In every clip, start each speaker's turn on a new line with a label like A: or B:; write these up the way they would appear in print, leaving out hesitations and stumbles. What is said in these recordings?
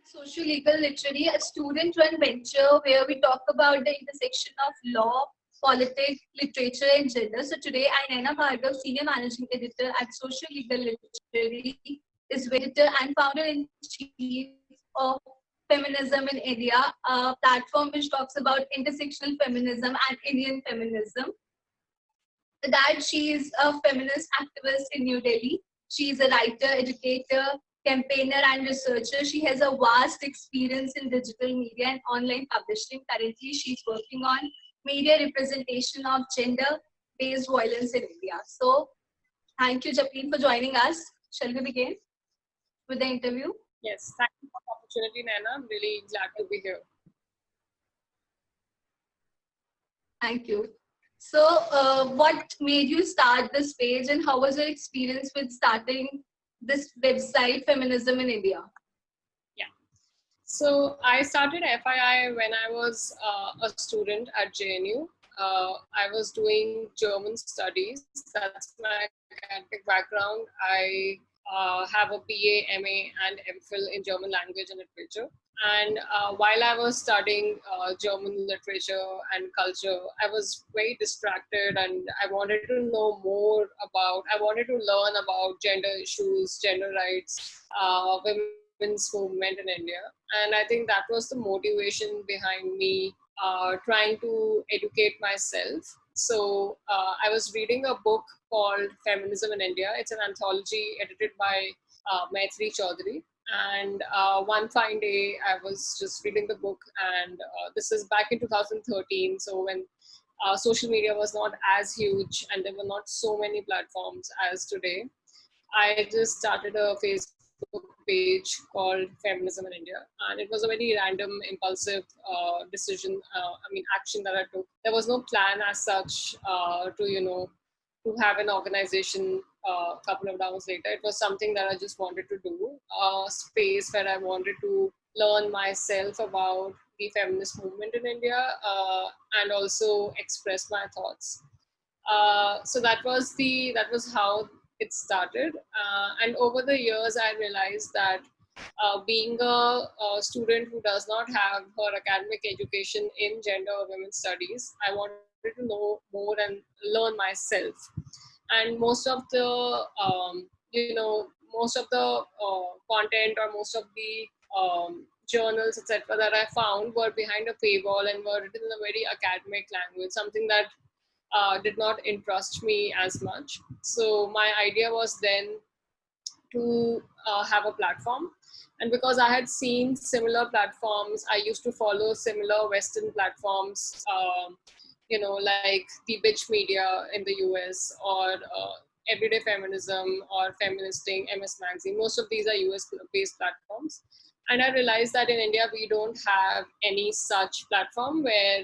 A: Social Legal Literary, a student-run venture where we talk about the intersection of law, politics, literature, and gender. So today, I, Naina Bhargava, Senior Managing Editor at Social Legal Literary, is editor and founder-in-chief of Feminism in India, a platform which talks about intersectional feminism and Indian feminism. That she is a feminist activist in New Delhi. She is a writer, educator, campaigner, and researcher. She has a vast experience in digital media and online publishing. Currently, she's working on media representation of gender-based violence in India. So, thank you, Japleen, for joining us. Shall we begin with the interview?
B: Yes, thank you for the opportunity, Naina. I'm really glad to be here.
A: Thank you. So, what made you start this page, and how was your experience with starting this website, Feminism in India?
B: Yeah. So, I started FII when I was a student at JNU. I was doing German studies. That's my academic background. I have a BA, MA, and MPhil in German language and literature. And while I was studying German literature and culture, I was very distracted, and I wanted to know more about, I wanted to learn about gender issues, gender rights, women's movement in India. And I think that was the motivation behind me trying to educate myself. So I was reading a book called Feminism in India. It's an anthology edited by Maitri Chaudhary. And one fine day, I was just reading the book, and this is back in 2013. So when social media was not as huge and there were not so many platforms as today, I just started a Facebook page called Feminism in India. And it was a very random, impulsive decision, action that I took. There was no plan as such to have an organization a couple of hours later. It was something that I just wanted to do, a space where I wanted to learn myself about the feminist movement in India and also express my thoughts. So that was how it started. And over the years, I realized that being a student who does not have her academic education in gender or women's studies, I wanted to know more and learn myself. And most of the content or most of the journals, etc., that I found were behind a paywall and were written in a very academic language, something that did not interest me as much. So my idea was then to have a platform. And because I had seen similar platforms, I used to follow similar Western platforms, like the Bitch Media in the US, or Everyday Feminism, or Feministing, MS Magazine. Most of these are US-based platforms. And I realized that in India, we don't have any such platform where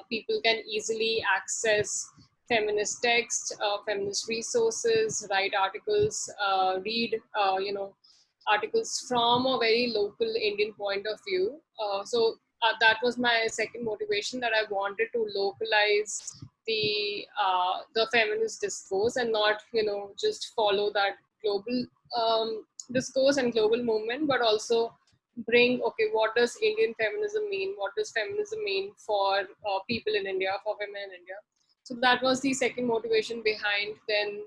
B: people can easily access feminist text, feminist resources, write articles, read, articles from a very local Indian point of view. So that was my second motivation, that I wanted to localize the feminist discourse and not, just follow that global discourse and global movement, but also bring, okay, what does Indian feminism mean? What does feminism mean for people in India, for women in India? So that was the second motivation behind then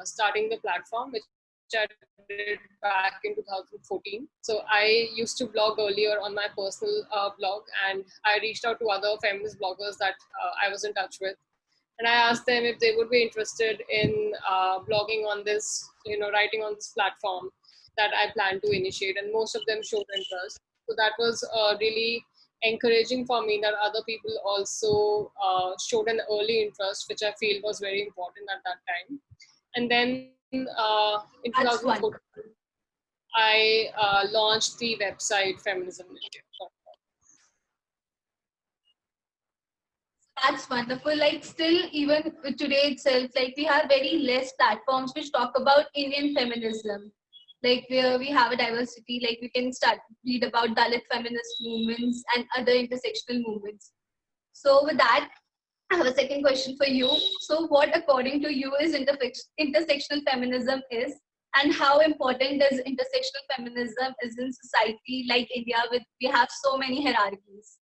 B: starting the platform, which I did back in 2014. So I used to blog earlier on my personal blog, and I reached out to other feminist bloggers that I was in touch with. And I asked them if they would be interested in blogging on this, writing on this platform that I plan to initiate. And most of them showed interest. So that was really encouraging for me, that other people also showed an early interest, which I feel was very important at that time. And then in 2014, I launched the website Feminism in India.
A: That's wonderful. Like, still, even today itself, like, we have very less platforms which talk about Indian feminism. Like, where we have a diversity, like we can read about Dalit feminist movements and other intersectional movements. So with that, I have a second question for you. So what, according to you, is intersectional feminism is, and how important is intersectional feminism is in society like India, with we have so many hierarchies?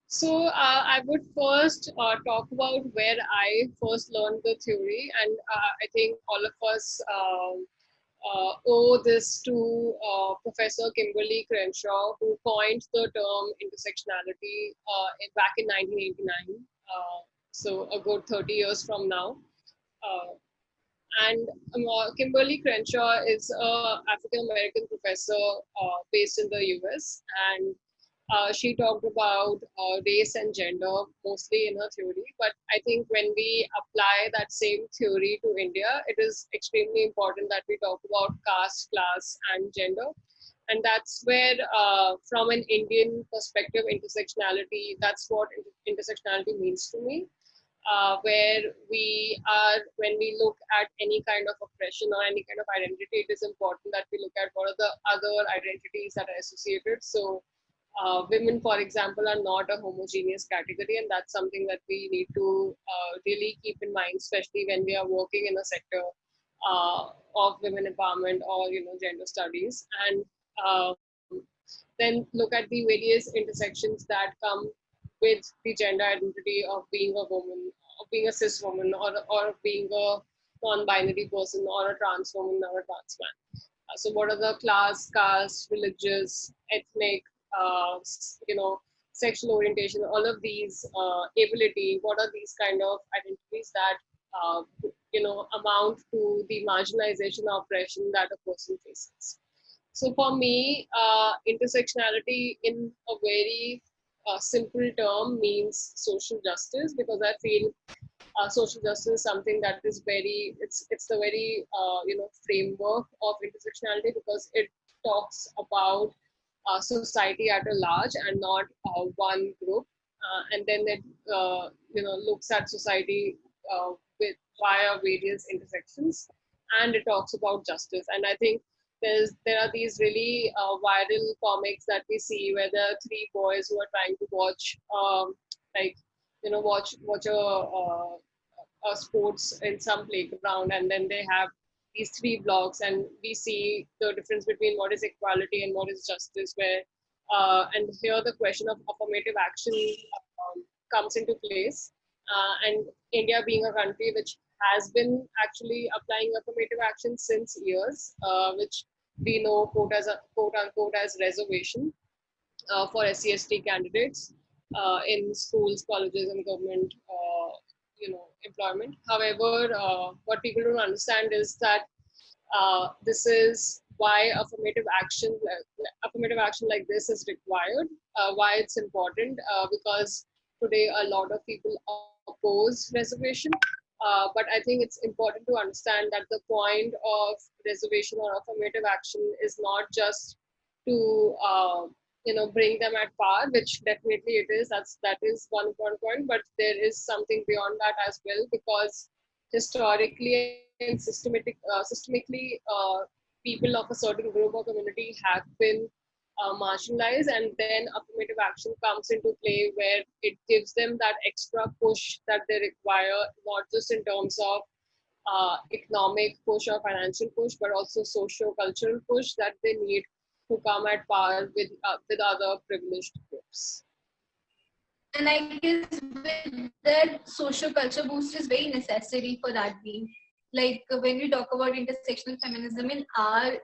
B: So I would first talk about where I first learned the theory, and I think all of us owe this to Professor Kimberly Crenshaw, who coined the term intersectionality back in 1989, so a good 30 years from now. Uh, and Kimberly Crenshaw is an African American professor based in the US, and she talked about race and gender mostly in her theory. But I think when we apply that same theory to India, it is extremely important that we talk about caste, class, and gender. And that's where, from an Indian perspective, intersectionality, that's what intersectionality means to me. Where we are, when we look at any kind of oppression or any kind of identity, it is important that we look at what are the other identities that are associated. So women, for example, are not a homogeneous category, and that's something that we need to really keep in mind, especially when we are working in a sector of women empowerment or gender studies. And then look at the various intersections that come with the gender identity of being a woman, of being a cis woman, or being a non-binary person, or a trans woman, or a trans man. So what are the class, caste, religious, ethnic, sexual orientation, all of these, ability, what are these kind of identities that, amount to the marginalization or oppression that a person faces. So for me, intersectionality in a very simple term means social justice, because I feel social justice is something that is very, it's the very framework of intersectionality, because it talks about society at a large and not one group, and then it looks at society with via various intersections, and it talks about justice. And I think there are these really viral comics that we see where there are three boys who are trying to watch like watch a sports in some playground, and then they have these three blocks, and we see the difference between what is equality and what is justice, where and here the question of affirmative action comes into place, and India being a country which has been actually applying affirmative action since years, which we know quote unquote as reservation for SC/ST candidates in schools, colleges, and government, employment. However, what people don't understand is that this is why affirmative action like this is required. Why it's important, because today a lot of people oppose reservation. But I think it's important to understand that the point of reservation or affirmative action is not just to bring them at par, which definitely it is. That is one important point, but there is something beyond that as well, because historically and systemically, people of a certain group or community have been marginalized, and then affirmative action comes into play, where it gives them that extra push that they require, not just in terms of economic push or financial push, but also socio-cultural push that they need to come at par with other privileged groups.
A: And I guess with that, social culture boost is very necessary for that being. Like when we talk about intersectional feminism in our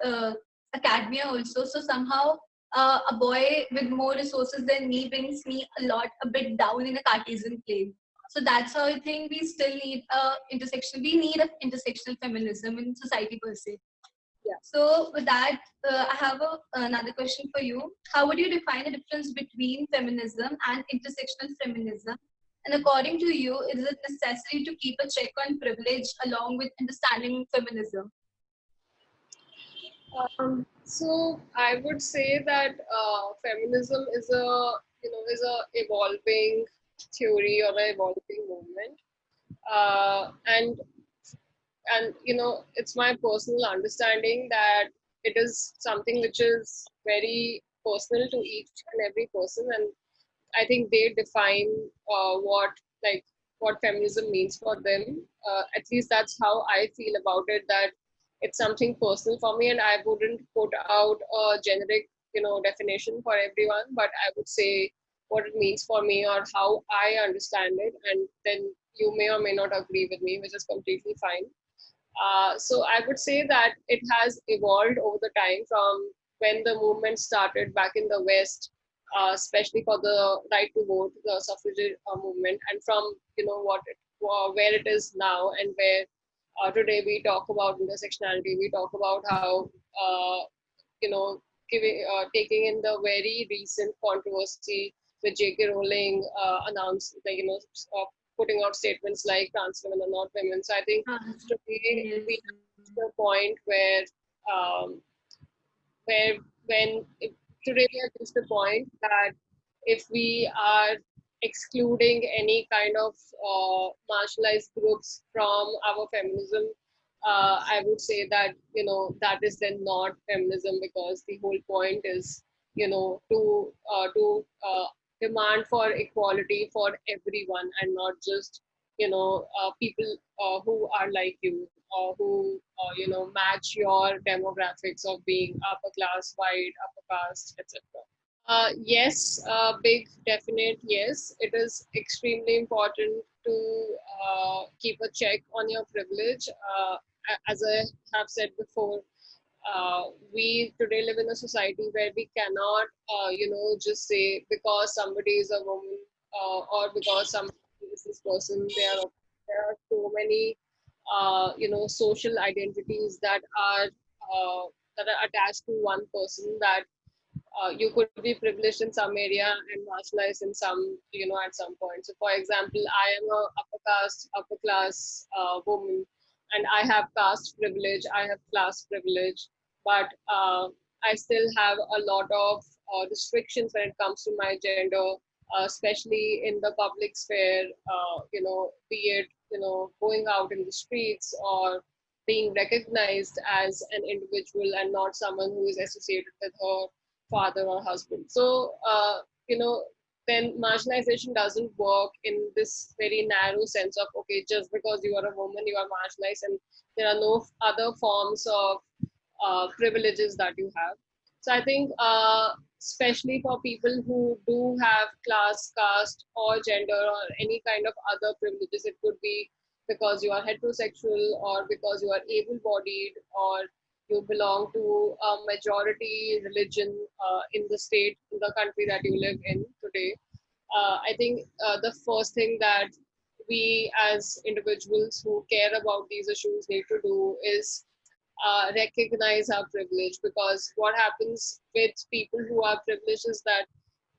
A: academia also, so somehow a boy with more resources than me brings me a bit down in a Cartesian plane. So that's how I think we still need we need a intersectional feminism in society per se.
B: Yeah.
A: So with that, I have another question for you. How would you define the difference between feminism and intersectional feminism? And according to you, is it necessary to keep a check on privilege along with understanding feminism?
B: So I would say that feminism is a evolving theory or an evolving movement, and it's my personal understanding that it is something which is very personal to each and every person, and I think they define what feminism means for them. At least that's how I feel about it. That it's something personal for me, and I wouldn't put out a generic, definition for everyone, but I would say what it means for me or how I understand it, and then you may or may not agree with me, which is completely fine. So I would say that it has evolved over the time from when the movement started back in the West, especially for the right to vote, the suffrage movement, and from where it is now, and where today we talk about intersectionality. We talk about how you know taking in the very recent controversy with J.K. Rowling announced, putting out statements like trans women are not women. So I think today
A: Yes.
B: we have reached a point um, where when it, today we have reached a point that if we are excluding any kind of marginalized groups from our feminism, I would say that that is then not feminism, because the whole point is to demand for equality for everyone, and not just people who are like you, or who match your demographics of being upper class, white, upper caste, etc. Yes, big definite yes. It is extremely important to keep a check on your privilege. As I have said before, we today live in a society where we cannot, just say because somebody is a woman, or because somebody is this person, there are so many, social identities that are attached to one person, that you could be privileged in some area and marginalized in some, at some point. So, for example, I am a upper class woman, and I have caste privilege, I have class privilege, but I still have a lot of restrictions when it comes to my gender, especially in the public sphere. Be it going out in the streets, or being recognized as an individual and not someone who is associated with her father or husband. So, you know, then marginalization doesn't work in this very narrow sense of, okay, just because you are a woman, you are marginalized, and there are no other forms of privileges that you have. So I think, especially for people who do have class, caste, or gender, or any kind of other privileges, it could be because you are heterosexual, or because you are able-bodied, or you belong to a majority religion in the state, in the country that you live in today. I think the first thing that we as individuals who care about these issues need to do is recognize our privilege, because what happens with people who are privileged is that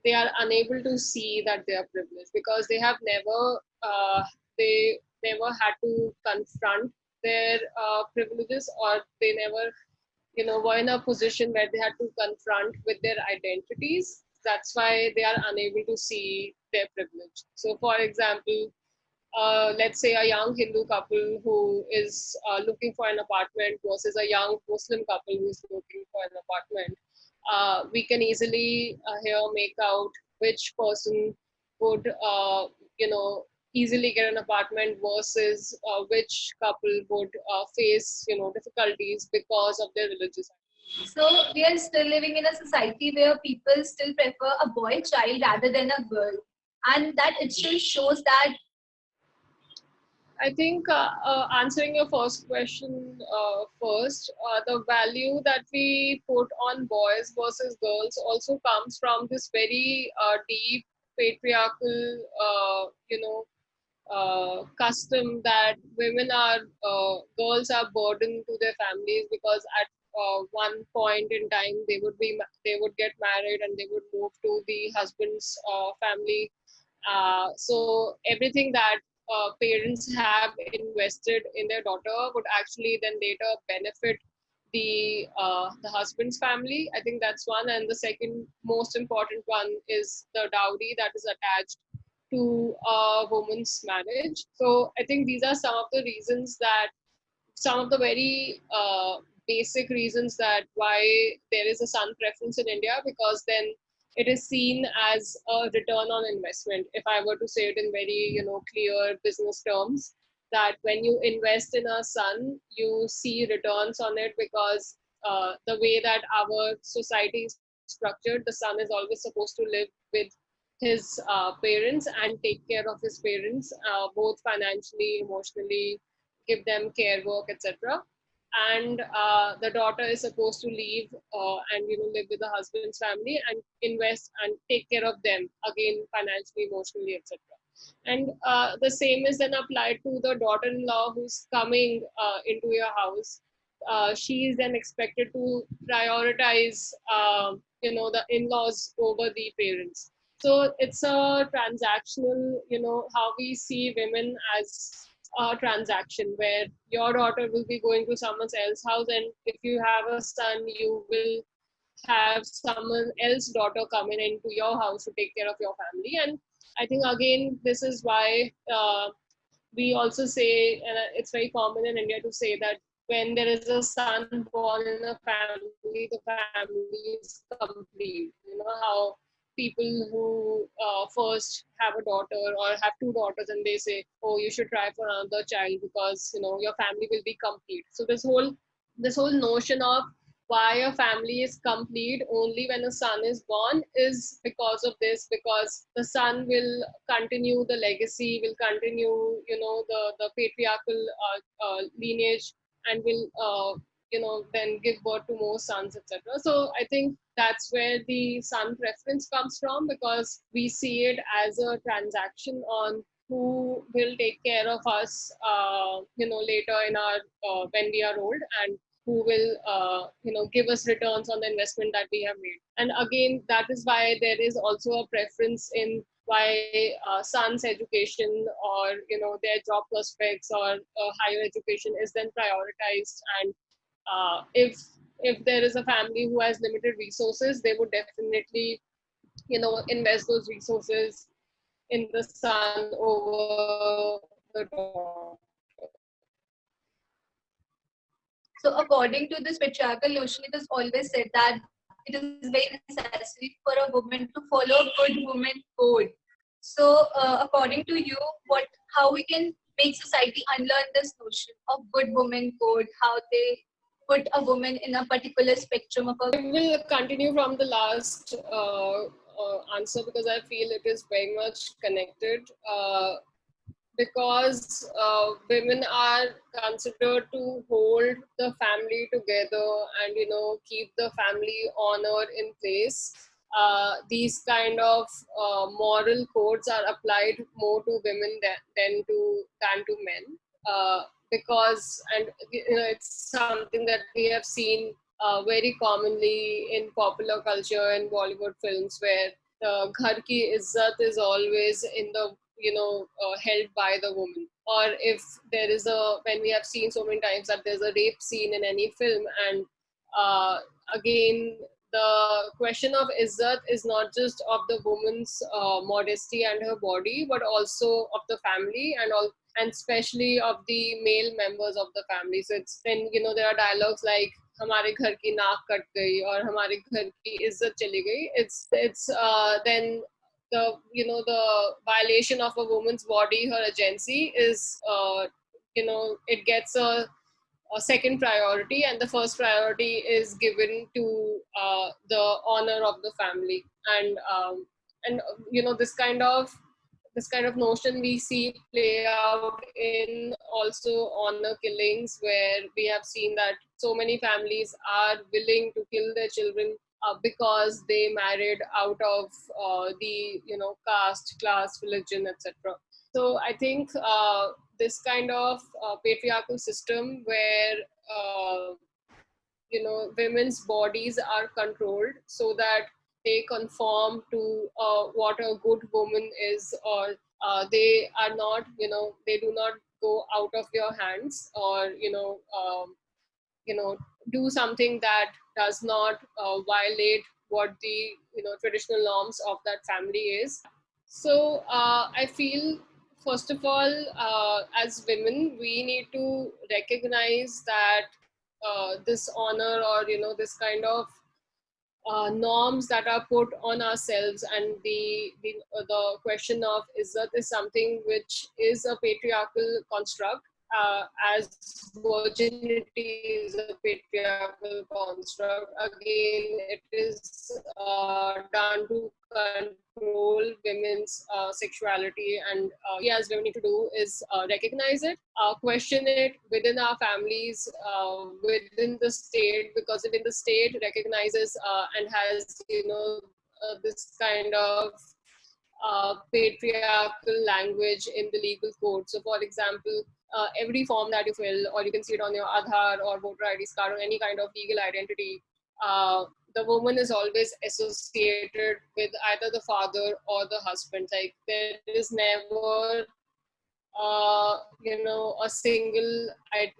B: they are unable to see that they are privileged, because they never had to confront their privileges, or they never were in a position where they had to confront with their identities. That's why they are unable to see their privilege. So, for example, let's say a young Hindu couple who is looking for an apartment versus a young Muslim couple who is looking for an apartment, we can easily here make out which person would, easily get an apartment, versus which couple would face, difficulties because of their religious.
A: So we are still living in a society where people still prefer a boy child rather than a girl, and that it still shows that.
B: I think, answering your first question first, the value that we put on boys versus girls also comes from this very deep patriarchal, custom that girls are burdened to their families, because at one point in time they would get married, and they would move to the husband's family. So everything that parents have invested in their daughter would actually then later benefit the husband's family. I think that's one, and the second most important one is the dowry that is attached to a woman's marriage. So I think these are some of the reasons that some of the very basic reasons that why there is a son preference in India, because then it is seen as a return on investment. If I were to say it in very clear business terms, that when you invest in a son, you see returns on it, because the way that our society is structured, the son is always supposed to live with his parents and take care of his parents, both financially, emotionally, give them care work, etc. And the daughter is supposed to leave and live with the husband's family and invest and take care of them again, financially, emotionally, etc. And the same is then applied to the daughter-in-law who's coming into your house. She is then expected to prioritize, the in-laws over the parents. So it's a transactional, how we see women as a transaction, where your daughter will be going to someone else's house, and if you have a son, you will have someone else's daughter coming into your house to take care of your family. And I think again, this is why we also say, and it's very common in India to say that when there is a son born in a family, the family is complete. How people who first have a daughter or have two daughters and they say, oh, you should try for another child because your family will be complete. So this whole notion of why a family is complete only when a son is born is because of this, because the son will continue the legacy, will continue the patriarchal lineage, and will then give birth to more sons, etc. So I think that's where the son preference comes from, because we see it as a transaction on who will take care of us later in our when we are old, and who will give us returns on the investment that we have made. And again, that is why there is also a preference in why sons education, or their job prospects, or higher education is then prioritized. And if there is a family who has limited resources, they would definitely invest those resources in the son over the daughter.
A: So according to this patriarchal notion, it is always said that it is very necessary for a woman to follow a good woman code. So according to you, how we can make society unlearn this notion of good woman code, how they put a woman in a particular spectrum of a...
B: I will continue from the last answer, because I feel it is very much connected. Because women are considered to hold the family together and keep the family honor in place. These kind of moral codes are applied more to women than to men, because, and it's something that we have seen very commonly in popular culture and Bollywood films, where the ghar ki izzat is always in the held by the woman. Or if there is when we have seen so many times that there's a rape scene in any film, and again, the question of izzat is not just of the woman's modesty and her body, but also of the family, and especially of the male members of the family. So it's then there are dialogues like हमारे घर की नाक cut गई और हमारे घर की इज्जत चली गई. It's then the violation of a woman's body, her agency is it gets a second priority, and the first priority is given to the honor of the family. And this kind of notion we see play out in also honor killings, where we have seen that so many families are willing to kill their children because they married out of the caste, class, religion, etc. So I think this kind of patriarchal system, where women's bodies are controlled so that they conform to what a good woman is, or they are not, they do not go out of your hands, or you know do something that does not violate what the traditional norms of that family is. So I feel, first of all, as women, we need to recognize that this honor, or this kind of norms that are put on ourselves, and the question of izzat is something which is a patriarchal construct, as virginity is a patriarchal construct. Again, it is done to control women's sexuality, and we as women need to do is recognize it, question it within our families, within the state, because within the state recognizes and has, this kind of patriarchal language in the legal code. So, for example, every form that you fill, or you can see it on your Aadhaar or voter ID card or any kind of legal identity, the woman is always associated with either the father or the husband. Like, there is never a single,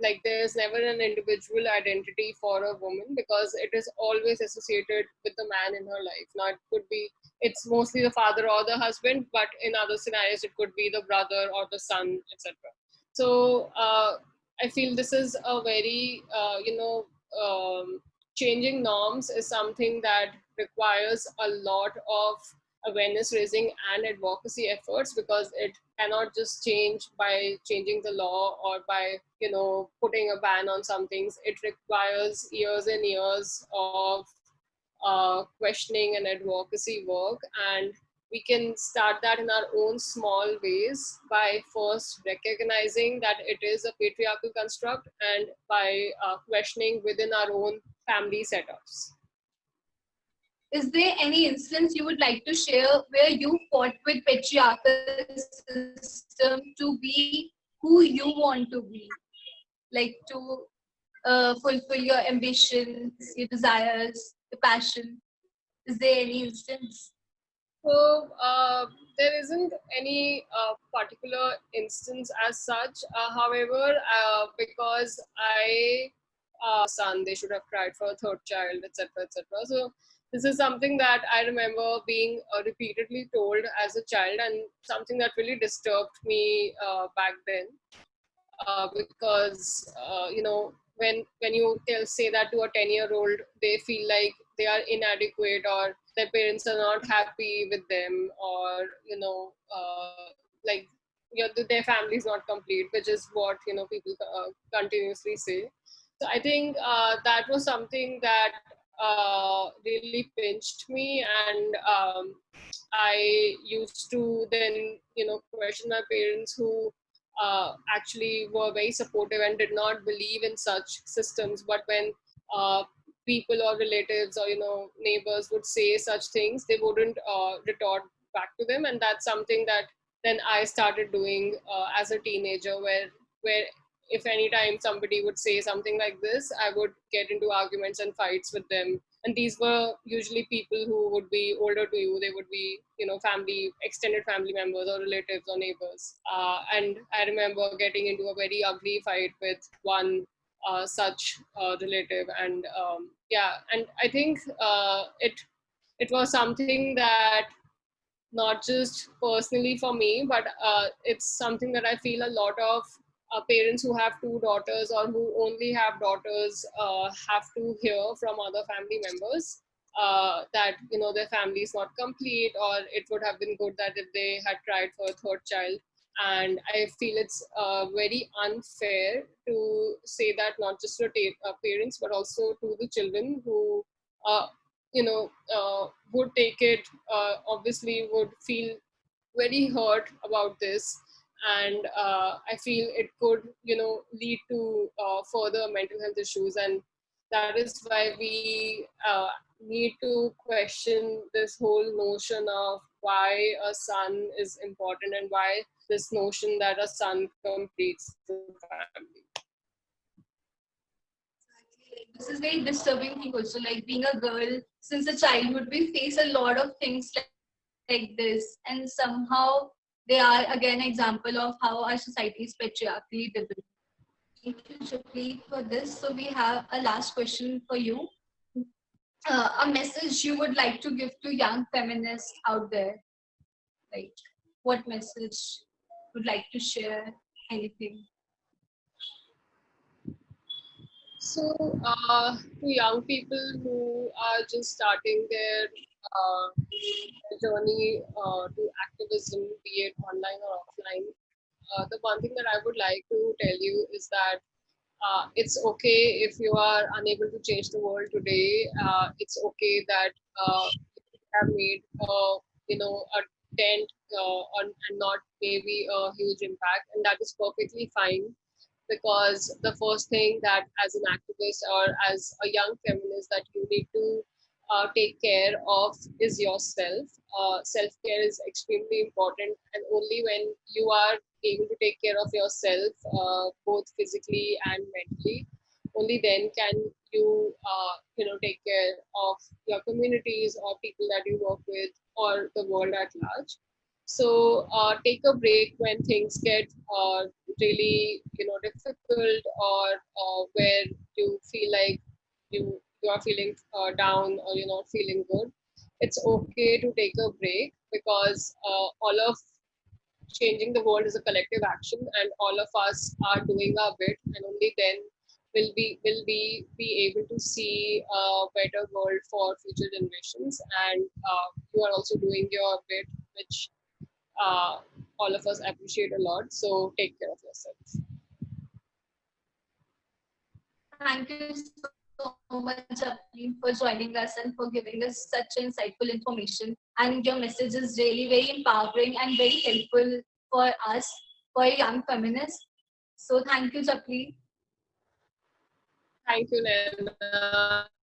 B: like, there's never an individual identity for a woman, because it is always associated with the man in her life. Now, it could be, it's mostly the father or the husband, but in other scenarios it could be the brother or the son, etc. So I feel this is a very changing norms is something that requires a lot of awareness raising and advocacy efforts, because it cannot just change by changing the law or by putting a ban on some things. It requires years and years of questioning and advocacy work, and we can start that in our own small ways by first recognizing that it is a patriarchal construct, and by questioning within our own family setups.
A: Is there any instance you would like to share where you fought with patriarchal system to be who you want to be, like to fulfill your ambitions, your desires, your passion? Is there any instance?
B: So there isn't any particular instance as such. However, because I son, they should have tried for a third child, etc., etc. So this is something that I remember being repeatedly told as a child, and something that really disturbed me back then. Because when you say that to a 10-year-old, they feel like they are inadequate, or their parents are not happy with them, or like their family is not complete, which is what people continuously say. So I think that was something that really pinched me, and I used to then question my parents, who actually were very supportive and did not believe in such systems. But when people or relatives or neighbors would say such things, they wouldn't retort back to them, and that's something that then I started doing as a teenager, where if any time somebody would say something like this, I would get into arguments and fights with them. And these were usually people who would be older to you. They would be family, extended family members or relatives or neighbors. And I remember getting into a very ugly fight with one such relative, and and I think it was something that, not just personally for me, but it's something that I feel a lot of parents who have two daughters, or who only have daughters, have to hear from other family members, that their family is not complete, or it would have been good that if they had tried for a third child. And I feel it's very unfair to say that, not just to parents, but also to the children who would take it, obviously would feel very hurt about this. And I feel it could lead to further mental health issues, and that is why we need to question this whole notion of why a son is important, and why this notion that a son completes the family.
A: This is very disturbing thing also, like being a girl since a childhood we face a lot of things like this, and somehow they are again example of how our society is patriarchally driven. Thank you, Japleen, for this. So we have a last question for you. A message you would like to give to young feminists out there, like what message would like to share? Anything?
B: So, to young people who are just starting their journey to activism, be it online or offline, the one thing that I would like to tell you is that it's okay if you are unable to change the world today. It's okay that you have made a dent and not maybe a huge impact, and that is perfectly fine, because the first thing that as an activist or as a young feminist that you need to take care of is yourself. Self-care is extremely important, and only when you are able to take care of yourself, both physically and mentally, only then can you take care of your communities or people that you work with or the world at large. So take a break when things get really difficult, or where you feel like you are feeling down, or you're not feeling good. It's okay to take a break, because all of changing the world is a collective action, and all of us are doing our bit, and only then will be able to see a better world for future generations. And you are also doing your bit, which uh, all of us appreciate a lot. So take care of yourself.
A: Thank you so much, Japleen, for joining us and for giving us such insightful information. And your message is really very empowering and very helpful for us, for young feminists. So thank you, Japleen.
B: Thank you, Naina. It was a pleasure.